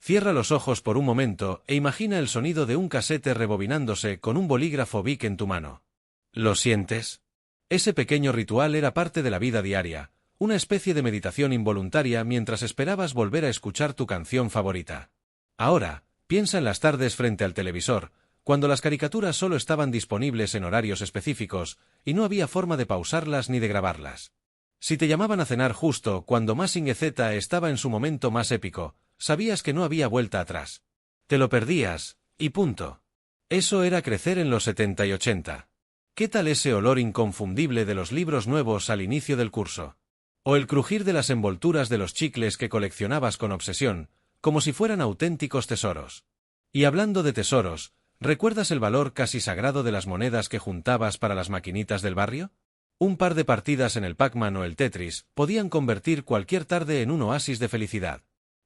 Cierra los ojos por un momento e imagina el sonido de un casete rebobinándose con un bolígrafo Bic en tu mano. ¿Lo sientes? Ese pequeño ritual era parte de la vida diaria, una especie de meditación involuntaria mientras esperabas volver a escuchar tu canción favorita. Ahora, piensa en las tardes frente al televisor, cuando las caricaturas solo estaban disponibles en horarios específicos y no había forma de pausarlas ni de grabarlas. Si te llamaban a cenar justo cuando Mazinger Z estaba en su momento más épico, sabías que no había vuelta atrás. Te lo perdías, y punto. Eso era crecer en los 70 y 80. ¿Qué tal ese olor inconfundible de los libros nuevos al inicio del curso? O el crujir de las envolturas de los chicles que coleccionabas con obsesión, como si fueran auténticos tesoros. Y hablando de tesoros, ¿recuerdas el valor casi sagrado de las monedas que juntabas para las maquinitas del barrio? Un par de partidas en el Pac-Man o el Tetris podían convertir cualquier tarde en un oasis de felicidad.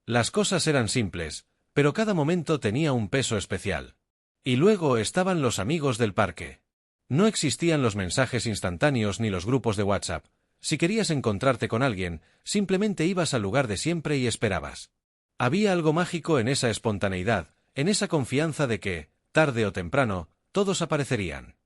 Las cosas eran simples, pero cada momento tenía un peso especial. Y luego estaban los amigos del parque. No existían los mensajes instantáneos ni los grupos de WhatsApp. Si querías encontrarte con alguien, simplemente ibas al lugar de siempre y esperabas. Había algo mágico en esa espontaneidad, en esa confianza de que, tarde o temprano, todos aparecerían.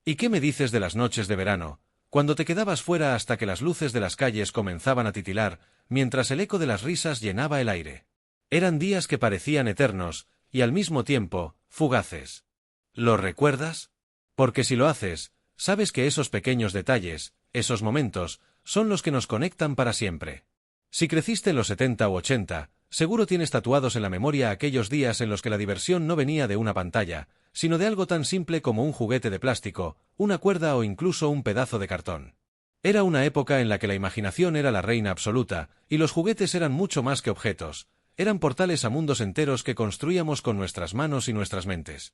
¿Y qué me dices de las noches de verano, cuando te quedabas fuera hasta que las luces de las calles comenzaban a titilar, mientras el eco de las risas llenaba el aire? Eran días que parecían eternos, y al mismo tiempo, fugaces. ¿Lo recuerdas? Porque si lo haces, sabes que esos pequeños detalles, esos momentos, son los que nos conectan para siempre. Si creciste en los 70 u 80, seguro tienes tatuados en la memoria aquellos días en los que la diversión no venía de una pantalla, sino de algo tan simple como un juguete de plástico, una cuerda o incluso un pedazo de cartón. Era una época en la que la imaginación era la reina absoluta, y los juguetes eran mucho más que objetos, eran portales a mundos enteros que construíamos con nuestras manos y nuestras mentes.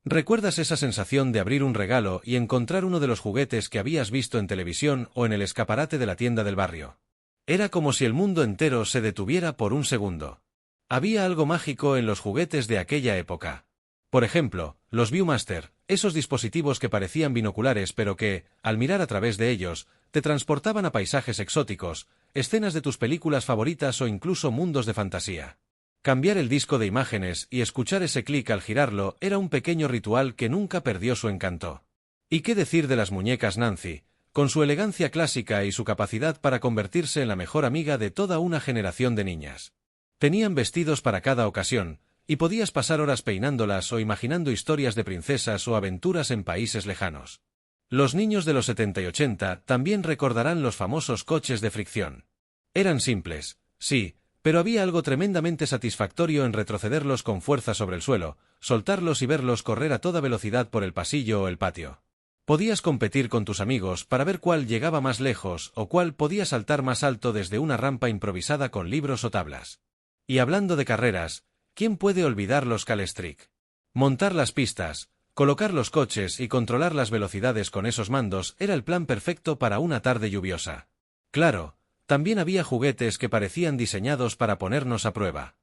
¿Recuerdas esa sensación de abrir un regalo y encontrar uno de los juguetes que habías visto en televisión o en el escaparate de la tienda del barrio? Era como si el mundo entero se detuviera por un segundo. Había algo mágico en los juguetes de aquella época. Por ejemplo, los Viewmaster, esos dispositivos que parecían binoculares pero que, al mirar a través de ellos, te transportaban a paisajes exóticos, escenas de tus películas favoritas o incluso mundos de fantasía. Cambiar el disco de imágenes y escuchar ese clic al girarlo era un pequeño ritual que nunca perdió su encanto. ¿Y qué decir de las muñecas Nancy, con su elegancia clásica y su capacidad para convertirse en la mejor amiga de toda una generación de niñas? Tenían vestidos para cada ocasión, y podías pasar horas peinándolas o imaginando historias de princesas o aventuras en países lejanos. Los niños de los 70 y 80 también recordarán los famosos coches de fricción. Eran simples, sí, pero había algo tremendamente satisfactorio en retrocederlos con fuerza sobre el suelo, soltarlos y verlos correr a toda velocidad por el pasillo o el patio. Podías competir con tus amigos para ver cuál llegaba más lejos o cuál podía saltar más alto desde una rampa improvisada con libros o tablas. Y hablando de carreras, ¿quién puede olvidar los calestric? Montar las pistas, colocar los coches y controlar las velocidades con esos mandos era el plan perfecto para una tarde lluviosa. Claro, también había juguetes que parecían diseñados para ponernos a prueba.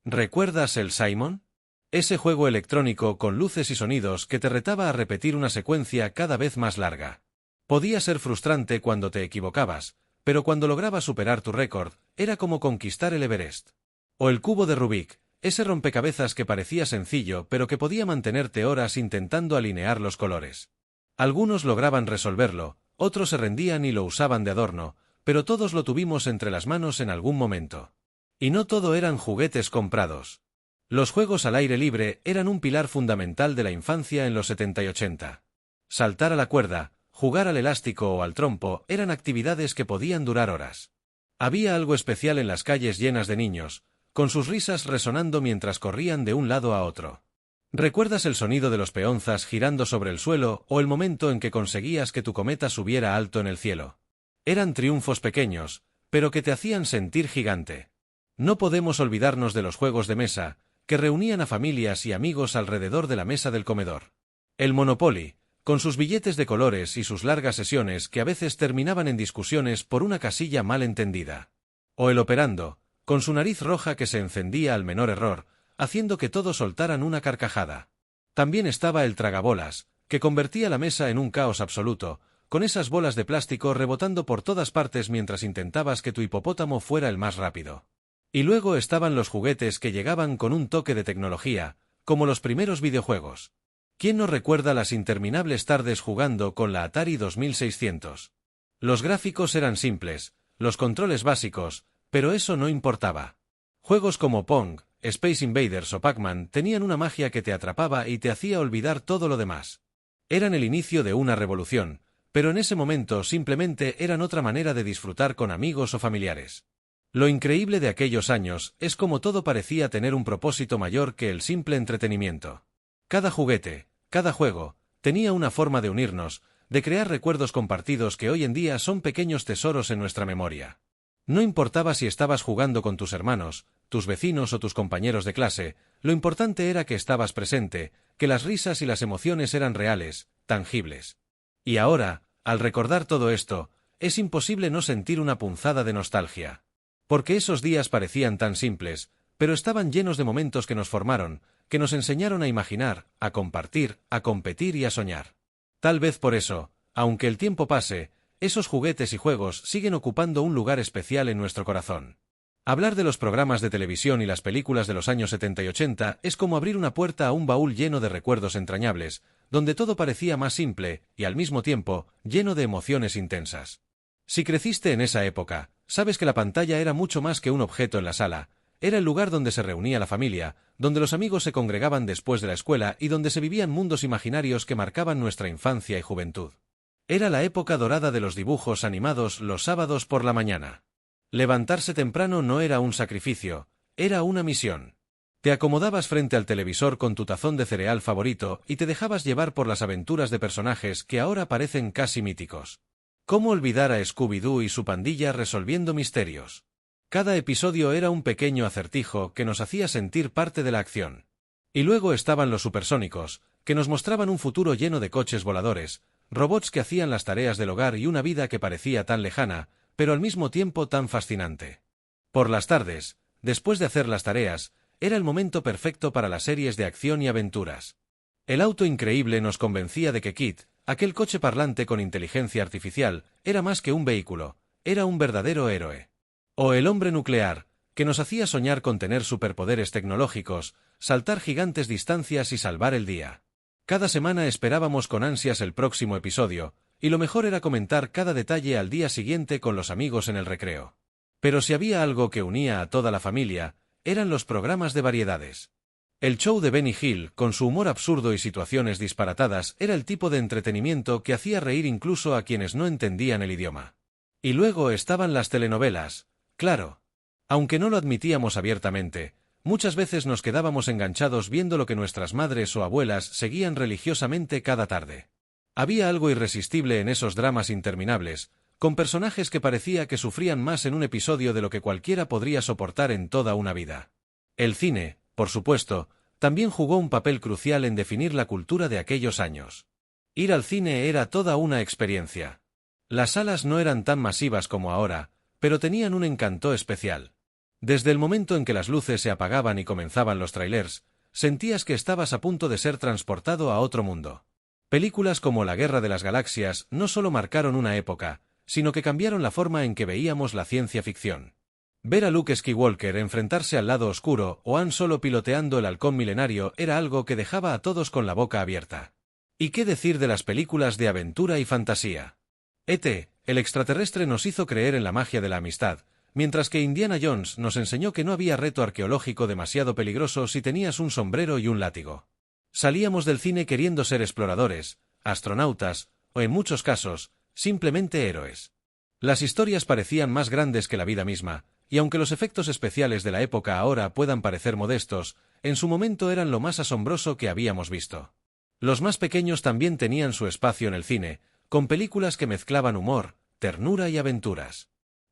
¿Recuerdas el Simon? Ese juego electrónico con luces y sonidos que te retaba a repetir una secuencia cada vez más larga. Podía ser frustrante cuando te equivocabas, pero cuando lograbas superar tu récord, era como conquistar el Everest. O el cubo de Rubik, ese rompecabezas que parecía sencillo pero que podía mantenerte horas intentando alinear los colores. Algunos lograban resolverlo, otros se rendían y lo usaban de adorno, pero todos lo tuvimos entre las manos en algún momento. Y no todo eran juguetes comprados. Los juegos al aire libre eran un pilar fundamental de la infancia en los 70 y 80. Saltar a la cuerda, jugar al elástico o al trompo eran actividades que podían durar horas. Había algo especial en las calles llenas de niños, con sus risas resonando mientras corrían de un lado a otro. ¿Recuerdas el sonido de los peonzas girando sobre el suelo o el momento en que conseguías que tu cometa subiera alto en el cielo? Eran triunfos pequeños, pero que te hacían sentir gigante. No podemos olvidarnos de los juegos de mesa, que reunían a familias y amigos alrededor de la mesa del comedor. El Monopoly, con sus billetes de colores y sus largas sesiones que a veces terminaban en discusiones por una casilla mal entendida. O el Operando, con su nariz roja que se encendía al menor error, haciendo que todos soltaran una carcajada. También estaba el Tragabolas, que convertía la mesa en un caos absoluto, con esas bolas de plástico rebotando por todas partes mientras intentabas que tu hipopótamo fuera el más rápido. Y luego estaban los juguetes que llegaban con un toque de tecnología, como los primeros videojuegos. ¿Quién no recuerda las interminables tardes jugando con la Atari 2600? Los gráficos eran simples, los controles básicos, pero eso no importaba. Juegos como Pong, Space Invaders o Pac-Man tenían una magia que te atrapaba y te hacía olvidar todo lo demás. Eran el inicio de una revolución, pero en ese momento simplemente eran otra manera de disfrutar con amigos o familiares. Lo increíble de aquellos años es cómo todo parecía tener un propósito mayor que el simple entretenimiento. Cada juguete, cada juego, tenía una forma de unirnos, de crear recuerdos compartidos que hoy en día son pequeños tesoros en nuestra memoria. No importaba si estabas jugando con tus hermanos, tus vecinos o tus compañeros de clase, lo importante era que estabas presente, que las risas y las emociones eran reales, tangibles. Y ahora, al recordar todo esto, es imposible no sentir una punzada de nostalgia. Porque esos días parecían tan simples, pero estaban llenos de momentos que nos formaron, que nos enseñaron a imaginar, a compartir, a competir y a soñar. Tal vez por eso, aunque el tiempo pase, esos juguetes y juegos siguen ocupando un lugar especial en nuestro corazón. Hablar de los programas de televisión y las películas de los años 70 y 80 es como abrir una puerta a un baúl lleno de recuerdos entrañables, donde todo parecía más simple y al mismo tiempo lleno de emociones intensas. Si creciste en esa época, sabes que la pantalla era mucho más que un objeto en la sala, era el lugar donde se reunía la familia, donde los amigos se congregaban después de la escuela y donde se vivían mundos imaginarios que marcaban nuestra infancia y juventud. Era la época dorada de los dibujos animados los sábados por la mañana. Levantarse temprano no era un sacrificio, era una misión. Te acomodabas frente al televisor con tu tazón de cereal favorito y te dejabas llevar por las aventuras de personajes que ahora parecen casi míticos. ¿Cómo olvidar a Scooby-Doo y su pandilla resolviendo misterios? Cada episodio era un pequeño acertijo que nos hacía sentir parte de la acción. Y luego estaban los supersónicos, que nos mostraban un futuro lleno de coches voladores, robots que hacían las tareas del hogar y una vida que parecía tan lejana, pero al mismo tiempo tan fascinante. Por las tardes, después de hacer las tareas, era el momento perfecto para las series de acción y aventuras. El auto increíble nos convencía de que Kit, aquel coche parlante con inteligencia artificial, era más que un vehículo, era un verdadero héroe. O el hombre nuclear, que nos hacía soñar con tener superpoderes tecnológicos, saltar gigantes distancias y salvar el día. Cada semana esperábamos con ansias el próximo episodio, y lo mejor era comentar cada detalle al día siguiente con los amigos en el recreo. Pero si había algo que unía a toda la familia, eran los programas de variedades. El show de Benny Hill, con su humor absurdo y situaciones disparatadas, era el tipo de entretenimiento que hacía reír incluso a quienes no entendían el idioma. Y luego estaban las telenovelas, claro. Aunque no lo admitíamos abiertamente, muchas veces nos quedábamos enganchados viendo lo que nuestras madres o abuelas seguían religiosamente cada tarde. Había algo irresistible en esos dramas interminables, con personajes que parecía que sufrían más en un episodio de lo que cualquiera podría soportar en toda una vida. El cine, por supuesto, también jugó un papel crucial en definir la cultura de aquellos años. Ir al cine era toda una experiencia. Las salas no eran tan masivas como ahora, pero tenían un encanto especial. Desde el momento en que las luces se apagaban y comenzaban los trailers, sentías que estabas a punto de ser transportado a otro mundo. Películas como La Guerra de las Galaxias no solo marcaron una época, sino que cambiaron la forma en que veíamos la ciencia ficción. Ver a Luke Skywalker enfrentarse al lado oscuro o Han Solo piloteando el halcón milenario era algo que dejaba a todos con la boca abierta. ¿Y qué decir de las películas de aventura y fantasía? E.T., el extraterrestre nos hizo creer en la magia de la amistad, mientras que Indiana Jones nos enseñó que no había reto arqueológico demasiado peligroso si tenías un sombrero y un látigo. Salíamos del cine queriendo ser exploradores, astronautas, o en muchos casos, simplemente héroes. Las historias parecían más grandes que la vida misma, y aunque los efectos especiales de la época ahora puedan parecer modestos, en su momento eran lo más asombroso que habíamos visto. Los más pequeños también tenían su espacio en el cine, con películas que mezclaban humor, ternura y aventuras.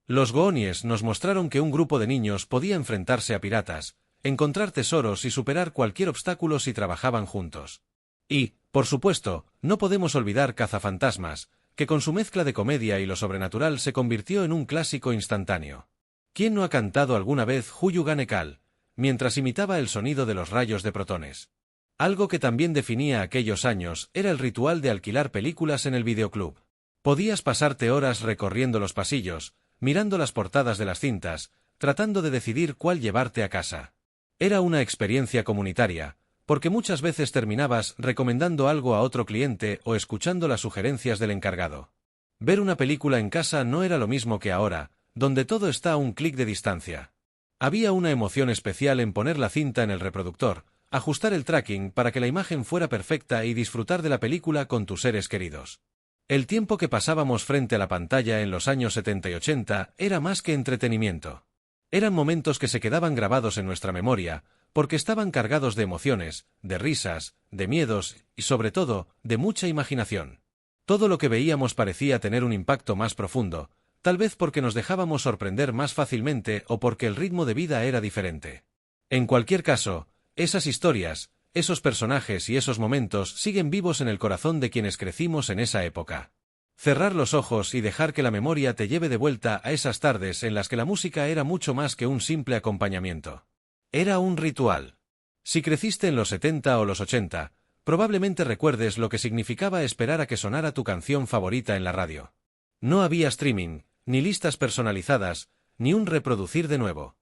Los Goonies nos mostraron que un grupo de niños podía enfrentarse a piratas, encontrar tesoros y superar cualquier obstáculo si trabajaban juntos. Y, por supuesto, no podemos olvidar Cazafantasmas, que con su mezcla de comedia y lo sobrenatural se convirtió en un clásico instantáneo. ¿Quién no ha cantado alguna vez Huyu Ganekal, mientras imitaba el sonido de los rayos de protones? Algo que también definía aquellos años era el ritual de alquilar películas en el videoclub. Podías pasarte horas recorriendo los pasillos, mirando las portadas de las cintas, tratando de decidir cuál llevarte a casa. Era una experiencia comunitaria, porque muchas veces terminabas recomendando algo a otro cliente o escuchando las sugerencias del encargado. Ver una película en casa no era lo mismo que ahora, donde todo está a un clic de distancia. Había una emoción especial en poner la cinta en el reproductor, ajustar el tracking para que la imagen fuera perfecta y disfrutar de la película con tus seres queridos. El tiempo que pasábamos frente a la pantalla en los años 70 y 80 era más que entretenimiento. Eran momentos que se quedaban grabados en nuestra memoria, porque estaban cargados de emociones, de risas, de miedos y, sobre todo, de mucha imaginación. Todo lo que veíamos parecía tener un impacto más profundo, tal vez porque nos dejábamos sorprender más fácilmente o porque el ritmo de vida era diferente. En cualquier caso, esas historias, esos personajes y esos momentos siguen vivos en el corazón de quienes crecimos en esa época. Cerrar los ojos y dejar que la memoria te lleve de vuelta a esas tardes en las que la música era mucho más que un simple acompañamiento. Era un ritual. Si creciste en los 70 o los 80, probablemente recuerdes lo que significaba esperar a que sonara tu canción favorita en la radio. No había streaming, ni listas personalizadas, ni un reproducir de nuevo.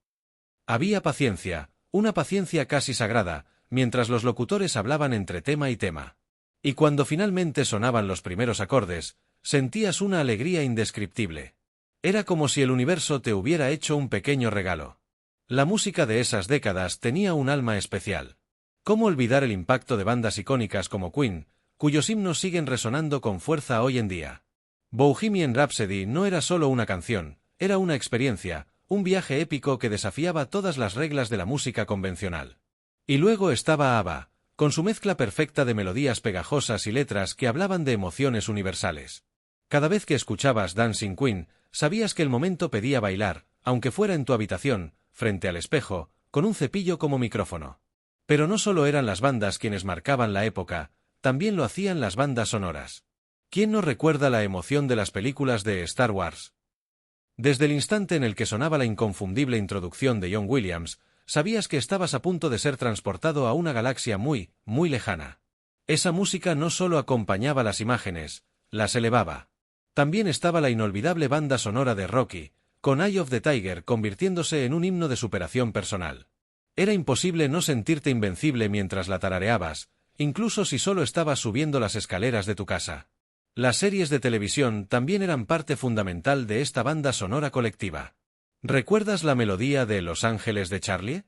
Había paciencia, una paciencia casi sagrada, mientras los locutores hablaban entre tema y tema. Y cuando finalmente sonaban los primeros acordes, sentías una alegría indescriptible. Era como si el universo te hubiera hecho un pequeño regalo. La música de esas décadas tenía un alma especial. ¿Cómo olvidar el impacto de bandas icónicas como Queen, cuyos himnos siguen resonando con fuerza hoy en día? Bohemian Rhapsody no era solo una canción, era una experiencia, un viaje épico que desafiaba todas las reglas de la música convencional. Y luego estaba ABBA, con su mezcla perfecta de melodías pegajosas y letras que hablaban de emociones universales. Cada vez que escuchabas Dancing Queen, sabías que el momento pedía bailar, aunque fuera en tu habitación, frente al espejo, con un cepillo como micrófono. Pero no solo eran las bandas quienes marcaban la época, también lo hacían las bandas sonoras. ¿Quién no recuerda la emoción de las películas de Star Wars? Desde el instante en el que sonaba la inconfundible introducción de John Williams, sabías que estabas a punto de ser transportado a una galaxia muy, muy lejana. Esa música no solo acompañaba las imágenes, las elevaba. También estaba la inolvidable banda sonora de Rocky, con Eye of the Tiger convirtiéndose en un himno de superación personal. Era imposible no sentirte invencible mientras la tarareabas, incluso si solo estabas subiendo las escaleras de tu casa. Las series de televisión también eran parte fundamental de esta banda sonora colectiva. ¿Recuerdas la melodía de Los Ángeles de Charlie?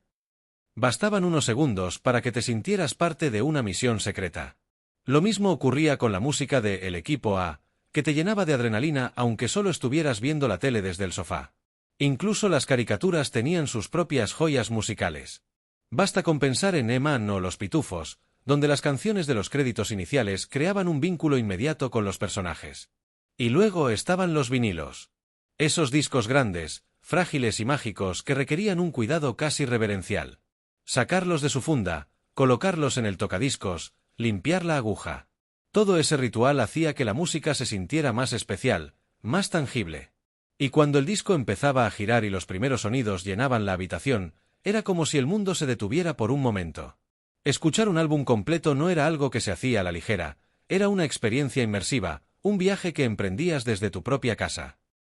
Bastaban unos segundos para que te sintieras parte de una misión secreta. Lo mismo ocurría con la música de El Equipo A, que te llenaba de adrenalina aunque solo estuvieras viendo la tele desde el sofá. Incluso las caricaturas tenían sus propias joyas musicales. Basta con pensar en E-Man o Los Pitufos, donde las canciones de los créditos iniciales creaban un vínculo inmediato con los personajes. Y luego estaban los vinilos. Esos discos grandes, frágiles y mágicos que requerían un cuidado casi reverencial. Sacarlos de su funda, colocarlos en el tocadiscos, limpiar la aguja. Todo ese ritual hacía que la música se sintiera más especial, más tangible. Y cuando el disco empezaba a girar y los primeros sonidos llenaban la habitación, era como si el mundo se detuviera por un momento. Escuchar un álbum completo no era algo que se hacía a la ligera, era una experiencia inmersiva, un viaje que emprendías desde tu propia casa.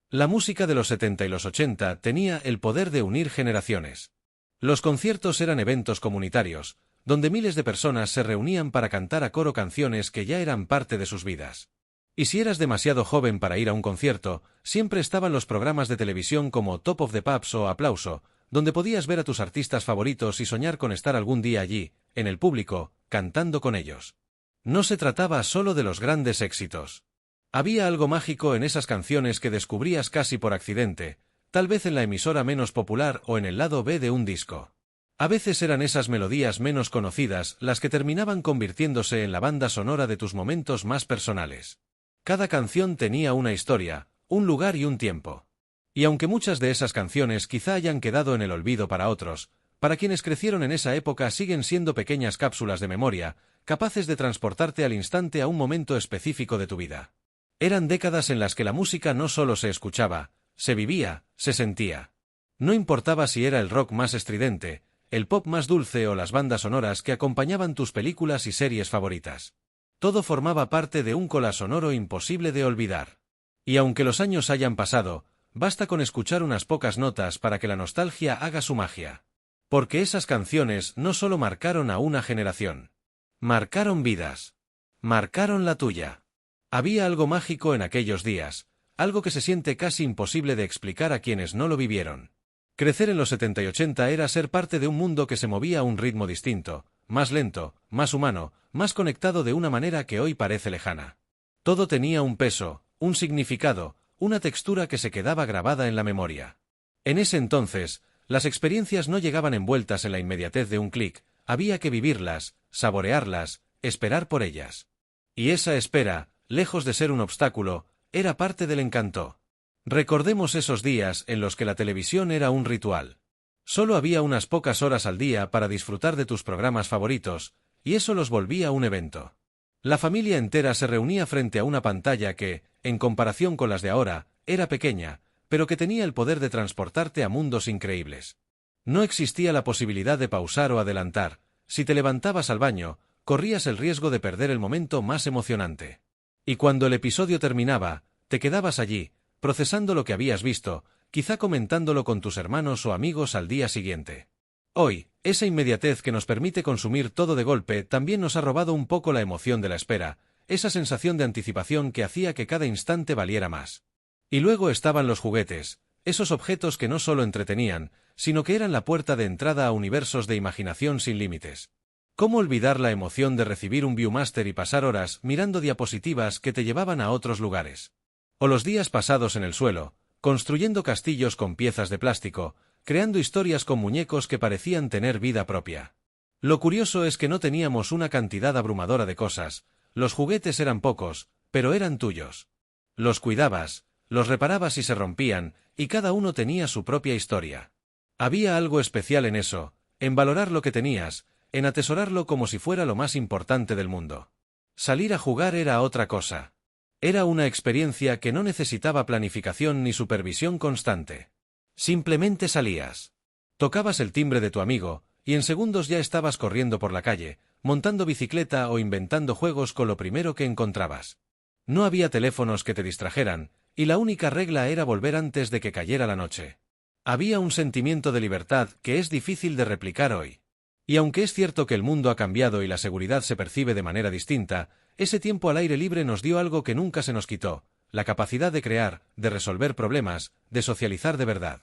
La música de los 70 y los 80 tenía el poder de unir generaciones. Los conciertos eran eventos comunitarios, donde miles de personas se reunían para cantar a coro canciones que ya eran parte de sus vidas. Y si eras demasiado joven para ir a un concierto, siempre estaban los programas de televisión como Top of the Pops o Aplauso, donde podías ver a tus artistas favoritos y soñar con estar algún día allí, en el público, cantando con ellos. No se trataba solo de los grandes éxitos. Había algo mágico en esas canciones que descubrías casi por accidente, tal vez en la emisora menos popular o en el lado B de un disco. A veces eran esas melodías menos conocidas las que terminaban convirtiéndose en la banda sonora de tus momentos más personales. Cada canción tenía una historia, un lugar y un tiempo. Y aunque muchas de esas canciones quizá hayan quedado en el olvido para otros, para quienes crecieron en esa época siguen siendo pequeñas cápsulas de memoria, capaces de transportarte al instante a un momento específico de tu vida. Eran décadas en las que la música no solo se escuchaba, se vivía, se sentía. No importaba si era el rock más estridente, el pop más dulce o las bandas sonoras que acompañaban tus películas y series favoritas. Todo formaba parte de un collage sonoro imposible de olvidar. Y aunque los años hayan pasado, basta con escuchar unas pocas notas para que la nostalgia haga su magia. Porque esas canciones no solo marcaron a una generación. Marcaron vidas. Marcaron la tuya. Había algo mágico en aquellos días, algo que se siente casi imposible de explicar a quienes no lo vivieron. Crecer en los 70 y 80 era ser parte de un mundo que se movía a un ritmo distinto, más lento, más humano, más conectado de una manera que hoy parece lejana. Todo tenía un peso, un significado, una textura que se quedaba grabada en la memoria. En ese entonces, las experiencias no llegaban envueltas en la inmediatez de un clic, había que vivirlas, saborearlas, esperar por ellas. Y esa espera, lejos de ser un obstáculo, era parte del encanto. Recordemos esos días en los que la televisión era un ritual. Solo había unas pocas horas al día para disfrutar de tus programas favoritos, y eso los volvía un evento. La familia entera se reunía frente a una pantalla que, en comparación con las de ahora, era pequeña, pero que tenía el poder de transportarte a mundos increíbles. No existía la posibilidad de pausar o adelantar. Si te levantabas al baño, corrías el riesgo de perder el momento más emocionante. Y cuando el episodio terminaba, te quedabas allí, procesando lo que habías visto, quizá comentándolo con tus hermanos o amigos al día siguiente. Hoy, esa inmediatez que nos permite consumir todo de golpe también nos ha robado un poco la emoción de la espera, esa sensación de anticipación que hacía que cada instante valiera más. Y luego estaban los juguetes, esos objetos que no solo entretenían, sino que eran la puerta de entrada a universos de imaginación sin límites. ¿Cómo olvidar la emoción de recibir un Viewmaster y pasar horas mirando diapositivas que te llevaban a otros lugares? O los días pasados en el suelo, construyendo castillos con piezas de plástico, creando historias con muñecos que parecían tener vida propia. Lo curioso es que no teníamos una cantidad abrumadora de cosas, los juguetes eran pocos, pero eran tuyos. Los cuidabas, los reparabas y se rompían, y cada uno tenía su propia historia. Había algo especial en eso, en valorar lo que tenías, en atesorarlo como si fuera lo más importante del mundo. Salir a jugar era otra cosa. Era una experiencia que no necesitaba planificación ni supervisión constante. Simplemente salías. Tocabas el timbre de tu amigo, y en segundos ya estabas corriendo por la calle, montando bicicleta o inventando juegos con lo primero que encontrabas. No había teléfonos que te distrajeran, y la única regla era volver antes de que cayera la noche. Había un sentimiento de libertad que es difícil de replicar hoy. Y aunque es cierto que el mundo ha cambiado y la seguridad se percibe de manera distinta, ese tiempo al aire libre nos dio algo que nunca se nos quitó, la capacidad de crear, de resolver problemas, de socializar de verdad.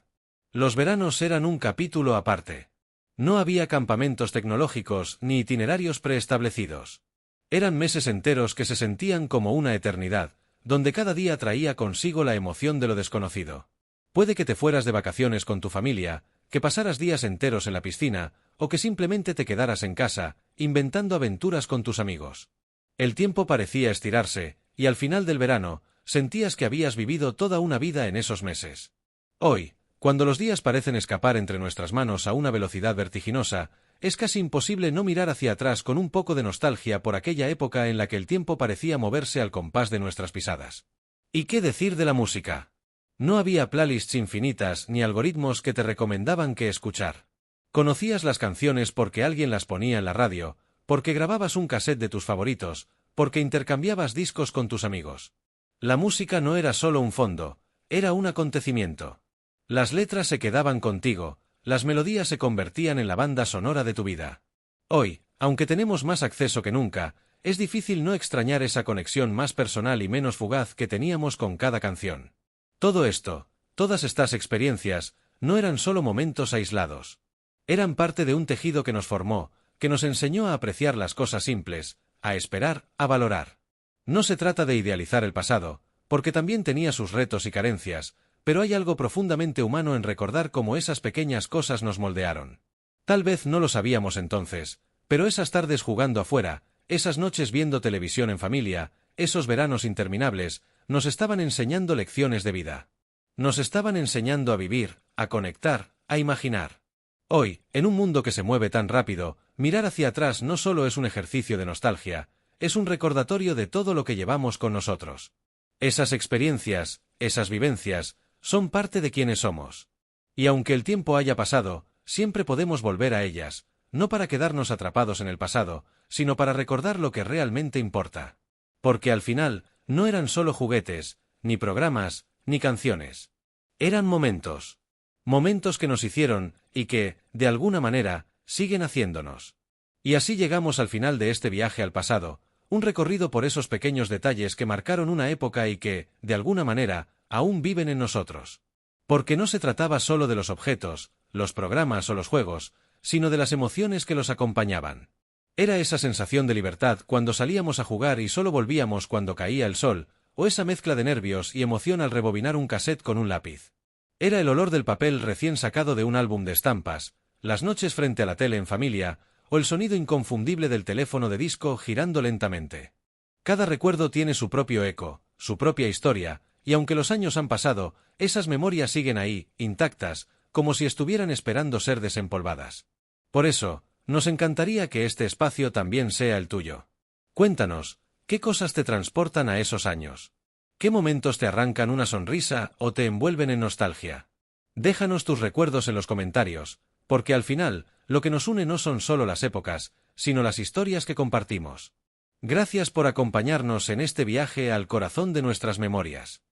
Los veranos eran un capítulo aparte. No había campamentos tecnológicos ni itinerarios preestablecidos. Eran meses enteros que se sentían como una eternidad, donde cada día traía consigo la emoción de lo desconocido. Puede que te fueras de vacaciones con tu familia, que pasaras días enteros en la piscina, o que simplemente te quedaras en casa, inventando aventuras con tus amigos. El tiempo parecía estirarse, y al final del verano, sentías que habías vivido toda una vida en esos meses. Hoy, cuando los días parecen escapar entre nuestras manos a una velocidad vertiginosa, es casi imposible no mirar hacia atrás con un poco de nostalgia por aquella época en la que el tiempo parecía moverse al compás de nuestras pisadas. ¿Y qué decir de la música? No había playlists infinitas ni algoritmos que te recomendaban qué escuchar. Conocías las canciones porque alguien las ponía en la radio, porque grababas un cassette de tus favoritos, porque intercambiabas discos con tus amigos. La música no era solo un fondo, era un acontecimiento. Las letras se quedaban contigo, las melodías se convertían en la banda sonora de tu vida. Hoy, aunque tenemos más acceso que nunca, es difícil no extrañar esa conexión más personal y menos fugaz que teníamos con cada canción. Todo esto, todas estas experiencias, no eran solo momentos aislados. Eran parte de un tejido que nos formó, que nos enseñó a apreciar las cosas simples, a esperar, a valorar. No se trata de idealizar el pasado, porque también tenía sus retos y carencias, pero hay algo profundamente humano en recordar cómo esas pequeñas cosas nos moldearon. Tal vez no lo sabíamos entonces, pero esas tardes jugando afuera, esas noches viendo televisión en familia, esos veranos interminables, nos estaban enseñando lecciones de vida. Nos estaban enseñando a vivir, a conectar, a imaginar. Hoy, en un mundo que se mueve tan rápido, mirar hacia atrás no solo es un ejercicio de nostalgia, es un recordatorio de todo lo que llevamos con nosotros. Esas experiencias, esas vivencias, son parte de quienes somos. Y aunque el tiempo haya pasado, siempre podemos volver a ellas, no para quedarnos atrapados en el pasado, sino para recordar lo que realmente importa. Porque al final, no eran solo juguetes, ni programas, ni canciones. Eran momentos. Momentos que nos hicieron, y que, de alguna manera, siguen haciéndonos. Y así llegamos al final de este viaje al pasado, un recorrido por esos pequeños detalles que marcaron una época y que, de alguna manera, aún viven en nosotros. Porque no se trataba solo de los objetos, los programas o los juegos, sino de las emociones que los acompañaban. Era esa sensación de libertad cuando salíamos a jugar y solo volvíamos cuando caía el sol, o esa mezcla de nervios y emoción al rebobinar un casete con un lápiz. Era el olor del papel recién sacado de un álbum de estampas, las noches frente a la tele en familia, o el sonido inconfundible del teléfono de disco girando lentamente. Cada recuerdo tiene su propio eco, su propia historia, y aunque los años han pasado, esas memorias siguen ahí, intactas, como si estuvieran esperando ser desempolvadas. Por eso, nos encantaría que este espacio también sea el tuyo. Cuéntanos, ¿qué cosas te transportan a esos años? ¿Qué momentos te arrancan una sonrisa o te envuelven en nostalgia? Déjanos tus recuerdos en los comentarios, porque al final, lo que nos une no son solo las épocas, sino las historias que compartimos. Gracias por acompañarnos en este viaje al corazón de nuestras memorias.